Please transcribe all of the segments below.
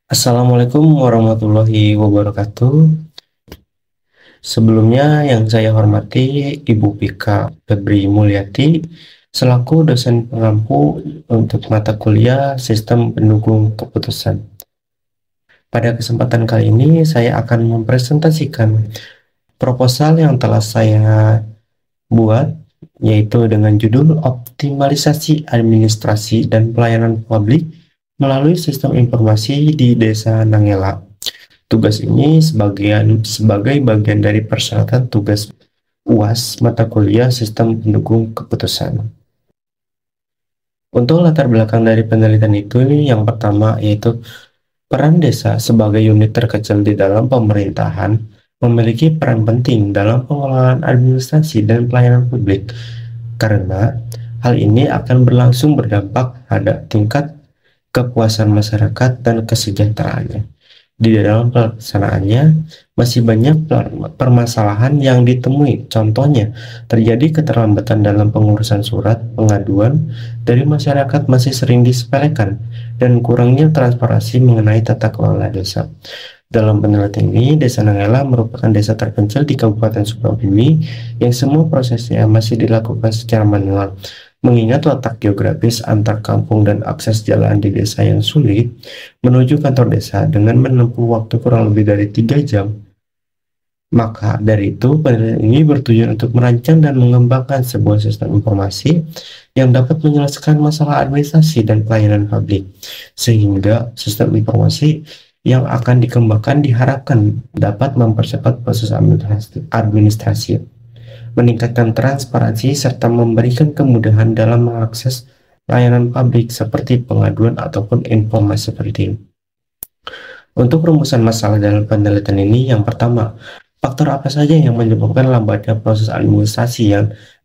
Assalamualaikum warahmatullahi wabarakatuh. Sebelumnya yang saya hormati Ibu Pika Febri Mulyati selaku dosen pengampu untuk mata kuliah Sistem Pendukung Keputusan. Pada kesempatan kali ini saya akan mempresentasikan proposal yang telah saya buat, yaitu dengan judul Optimalisasi Administrasi dan Pelayanan Publik melalui Sistem Informasi di Desa Nangela. Tugas ini sebagai bagian dari persyaratan tugas UAS mata kuliah Sistem Pendukung Keputusan. Untuk latar belakang dari penelitian itu, yang pertama yaitu peran desa sebagai unit terkecil di dalam pemerintahan memiliki peran penting dalam pengelolaan administrasi dan pelayanan publik, karena hal ini akan berlangsung berdampak pada tingkat kepuasan masyarakat dan kesejahteraannya. Di dalam pelaksanaannya, masih banyak permasalahan yang ditemui. Contohnya, terjadi keterlambatan dalam pengurusan surat pengaduan dari masyarakat masih sering disepelekan, dan kurangnya transparansi mengenai tata kelola desa. Dalam penelitian ini, Desa Nangela merupakan desa terpencil di Kabupaten Sukabumi yang semua prosesnya masih dilakukan secara manual. Mengingat letak geografis antar kampung dan akses jalan di desa yang sulit menuju kantor desa dengan menempuh waktu kurang lebih dari 3 jam. Maka dari itu, penelitian ini bertujuan untuk merancang dan mengembangkan sebuah sistem informasi yang dapat menyelesaikan masalah administrasi dan pelayanan publik, sehingga sistem informasi yang akan dikembangkan diharapkan dapat mempercepat proses administrasi, meningkatkan transparansi, serta memberikan kemudahan dalam mengakses layanan publik seperti pengaduan ataupun informasi penting. Untuk rumusan masalah dalam penelitian ini, yang pertama, faktor apa saja yang menyebabkan lambatnya proses administrasi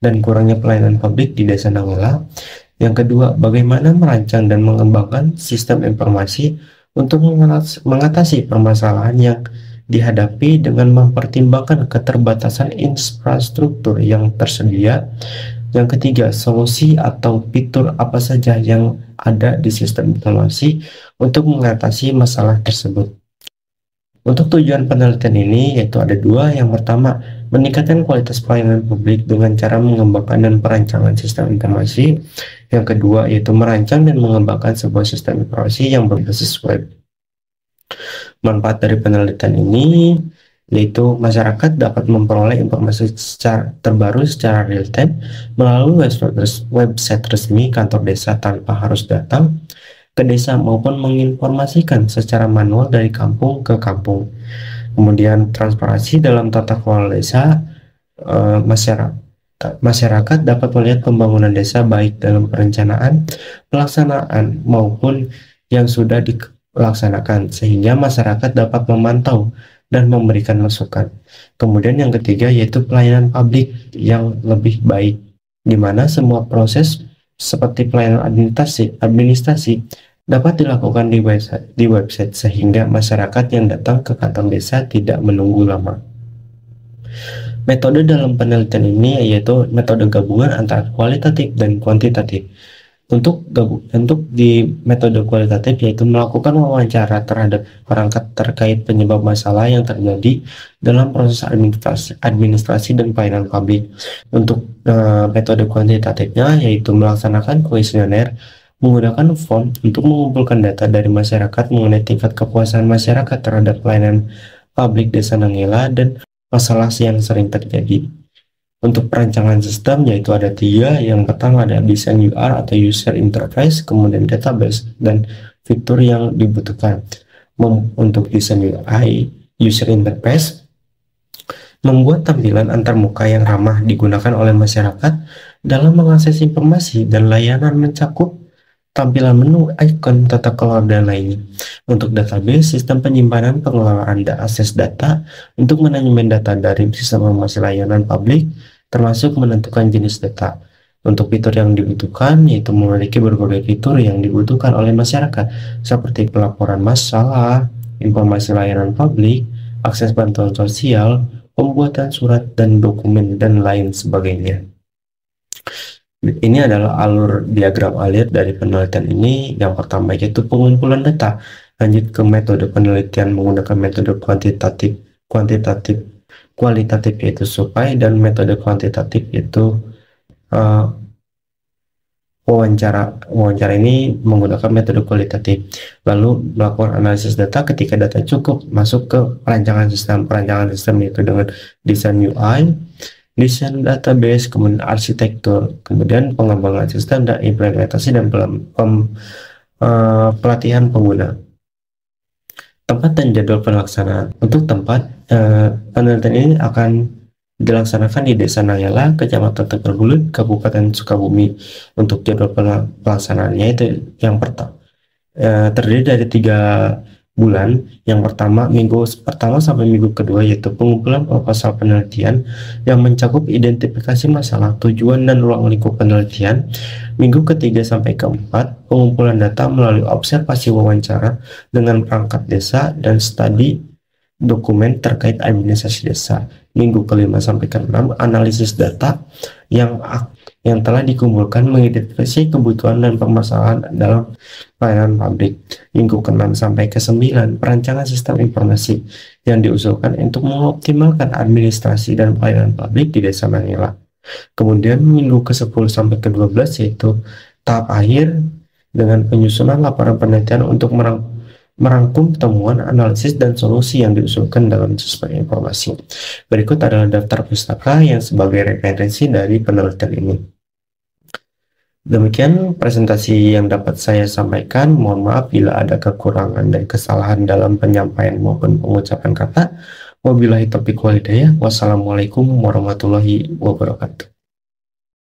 dan kurangnya pelayanan publik di Desa Nangela? Yang kedua, bagaimana merancang dan mengembangkan sistem informasi untuk mengatasi permasalahan yang dihadapi dengan mempertimbangkan keterbatasan infrastruktur yang tersedia. Yang ketiga, solusi atau fitur apa saja yang ada di sistem informasi untuk mengatasi masalah tersebut. Untuk tujuan penelitian ini yaitu ada dua. Yang pertama, meningkatkan kualitas pelayanan publik dengan cara mengembangkan dan perancangan sistem informasi. Yang kedua yaitu merancang dan mengembangkan sebuah sistem informasi yang berbasis web. Manfaat dari penelitian ini yaitu masyarakat dapat memperoleh informasi terbaru secara real time melalui website resmi kantor desa tanpa harus datang ke desa maupun menginformasikan secara manual dari kampung ke kampung. Kemudian transparansi dalam tata kelola desa, masyarakat dapat melihat pembangunan desa baik dalam perencanaan, pelaksanaan maupun yang sudah dilaksanakan, sehingga masyarakat dapat memantau dan memberikan masukan. Kemudian yang ketiga yaitu pelayanan publik yang lebih baik, di mana semua proses seperti pelayanan administrasi dapat dilakukan di website sehingga masyarakat yang datang ke kantor desa tidak menunggu lama. Metode dalam penelitian ini yaitu metode gabungan antara kualitatif dan kuantitatif. Untuk di metode kualitatif yaitu melakukan wawancara terhadap perangkat terkait penyebab masalah yang terjadi dalam proses administrasi dan pelayanan publik. Untuk metode kuantitatifnya yaitu melaksanakan kuesioner menggunakan form untuk mengumpulkan data dari masyarakat mengenai tingkat kepuasan masyarakat terhadap pelayanan publik Desa Nangela dan masalah yang sering terjadi. Untuk perancangan sistem yaitu ada tiga. Yang pertama ada desain UR atau user interface, kemudian database dan fitur yang dibutuhkan. Untuk desain UI user interface, membuat tampilan antarmuka yang ramah digunakan oleh masyarakat dalam mengakses informasi dan layanan mencakup tampilan menu, icon, tata kelola, dan lainnya. Untuk database, sistem penyimpanan pengelolaan dan akses data untuk manajemen data dari sistem informasi layanan publik, termasuk menentukan jenis data. Untuk fitur yang dibutuhkan, yaitu memiliki berbagai fitur yang dibutuhkan oleh masyarakat, seperti pelaporan masalah, informasi layanan publik, akses bantuan sosial, pembuatan surat dan dokumen, dan lain sebagainya. Ini adalah alur diagram alir dari penelitian ini. Yang pertama yaitu pengumpulan data. Lanjut ke metode penelitian menggunakan metode kualitatif yaitu survei, dan metode kuantitatif yaitu uh, wawancara ini menggunakan metode kualitatif. Lalu melakukan analisis data. Ketika data cukup, masuk ke perancangan sistem yaitu dengan desain UI, desain database, kemudian arsitektur, kemudian pengembangan sistem dan implementasi, dan pelatihan pengguna. Tempat dan jadwal pelaksanaan. Untuk tempat, penelitian ini akan dilaksanakan di Desa Nayala, Kecamatan Tegalbulut, Kabupaten Sukabumi. Untuk jadwal pelaksanaannya itu yang pertama terdiri dari 3 bulan. Yang pertama, minggu pertama sampai minggu kedua, yaitu pengumpulan proposal penelitian yang mencakup identifikasi masalah, tujuan, dan ruang lingkup penelitian. Minggu ketiga sampai keempat, pengumpulan data melalui observasi wawancara dengan perangkat desa dan studi dokumen terkait administrasi desa. Minggu kelima sampai keenam, analisis data yang telah dikumpulkan, mengidentifikasi kebutuhan dan permasalahan dalam pelayanan publik. Minggu ke-6 sampai ke-9, perancangan sistem informasi yang diusulkan untuk mengoptimalkan administrasi dan pelayanan publik di Desa Nayala. Kemudian minggu ke-10 sampai ke-12 yaitu tahap akhir dengan penyusunan laporan penelitian untuk merangkum temuan, analisis, dan solusi yang diusulkan dalam sistem informasi. Berikut adalah daftar pustaka yang sebagai referensi dari penelitian ini. Demikian presentasi yang dapat saya sampaikan. Mohon maaf bila ada kekurangan dan kesalahan dalam penyampaian maupun pengucapan kata. Wabillahi taufiq wal hidayah. Wassalamualaikum warahmatullahi wabarakatuh.